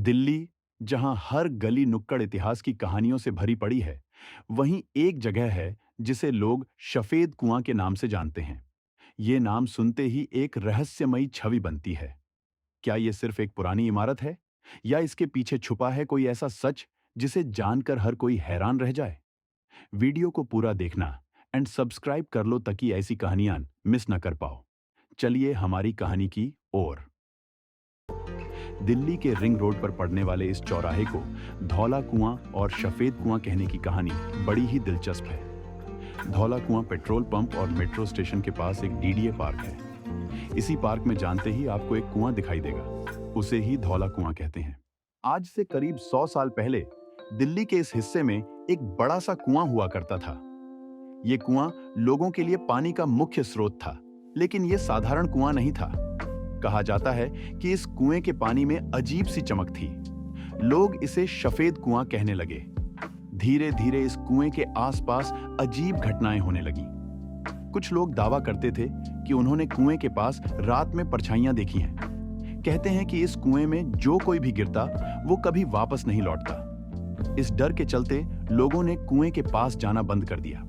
दिल्ली, जहां हर गली नुक्कड़ इतिहास की कहानियों से भरी पड़ी है, वहीं एक जगह है जिसे लोग सफेद कुआं के नाम से जानते हैं। ये नाम सुनते ही एक रहस्यमयी छवि बनती है। क्या ये सिर्फ एक पुरानी इमारत है, या इसके पीछे छुपा है कोई ऐसा सच जिसे जानकर हर कोई हैरान रह जाए? वीडियो को पूरा देखना एंड सब्सक्राइब कर लो ताकि ऐसी कहानियां मिस न कर पाओ। चलिए हमारी कहानी की ओर। दिल्ली के रिंग रोड पर पड़ने वाले इस चौराहे को धौला कुआं और सफेद कुआं कहने की कहानी बड़ी ही दिलचस्प है। धौला कुआं पेट्रोल पंप और मेट्रो स्टेशन के पास एक डीडीए पार्क है। इसी पार्क में जानते ही आपको एक कुआं दिखाई देगा, उसे ही धौला कुआं कहते हैं। आज से करीब 100 साल पहले दिल्ली के इस हिस्से में एक बड़ा सा कुआं हुआ करता था। ये कुआं लोगों के लिए पानी का मुख्य स्रोत था, लेकिन ये साधारण कुआं नहीं था। कहा जाता है कि इस कुएं के पानी में अजीब सी चमक थी। लोग इसे सफेद कुआं कहने लगे। धीरे धीरे इस कुएं के आसपास अजीब घटनाएं होने लगी। कुछ लोग दावा करते थे कि उन्होंने कुएं के पास रात में परछाइयां देखी हैं। कहते हैं कि इस कुएं में जो कोई भी गिरता वो कभी वापस नहीं लौटता। इस डर के चलते लोगों ने कुएं के पास जाना बंद कर दिया।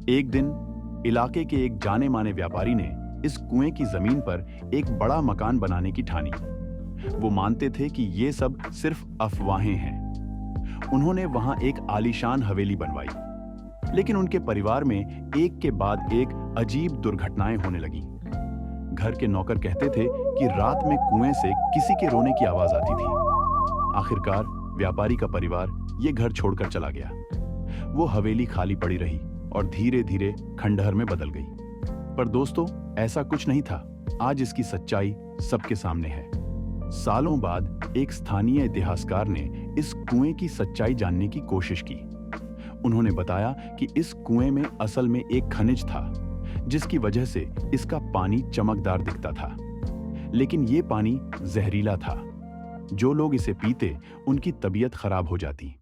एक दिन इलाके के एक जाने माने व्यापारी ने इस कुएं की जमीन पर एक बड़ा मकान बनाने की ठानी। वो मानते थे कि ये सब सिर्फ अफवाहें हैं। उन्होंने वहां एक आलीशान हवेली बनवाई, लेकिन उनके परिवार में एक के बाद एक अजीब दुर्घटनाएं होने लगी। घर के नौकर कहते थे कि रात में कुएं से किसी के रोने की आवाज आती थी। आखिरकार व्यापारी का परिवार ये घर छोड़कर चला गया। वो हवेली खाली पड़ी रही और धीरे धीरे खंडहर में बदल गई। पर दोस्तों, ऐसा कुछ नहीं था। आज इसकी सच्चाई सबके सामने है। सालों बाद एक स्थानीय इतिहासकार ने इस कुएं की सच्चाई जानने की कोशिश की। उन्होंने बताया कि इस कुएं में असल में एक खनिज था, जिसकी वजह से इसका पानी चमकदार दिखता था। लेकिन ये पानी जहरीला था। जो लोग इसे पीते, उनकी तबीयत खराब हो जाती।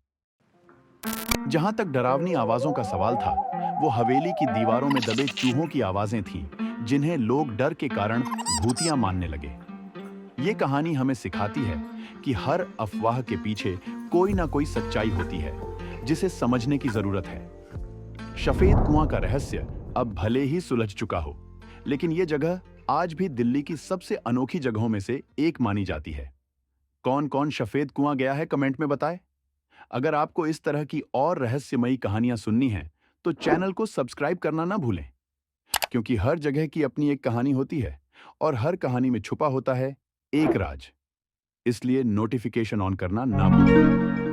जहां तक डरावनी आवाजों का सवाल था, वो हवेली की दीवारों में दबे चूहों की आवाजें थीं, जिन्हें लोग डर के कारण भूतिया मानने लगे। ये कहानी हमें सिखाती है कि हर अफवाह के पीछे कोई ना कोई सच्चाई होती है, जिसे समझने की जरूरत है। सफेद कुआं का रहस्य अब भले ही सुलझ चुका हो, लेकिन ये जगह आज भी दिल्ली की सबसे अनोखी जगहों में से एक मानी जाती है। कौन कौन सफेद कुआं गया है, कमेंट में बताएं। अगर आपको इस तरह की और रहस्यमयी कहानियां सुननी हैं, तो चैनल को सब्सक्राइब करना ना भूलें, क्योंकि हर जगह की अपनी एक कहानी होती है और हर कहानी में छुपा होता है एक राज। इसलिए नोटिफिकेशन ऑन करना ना भूलें।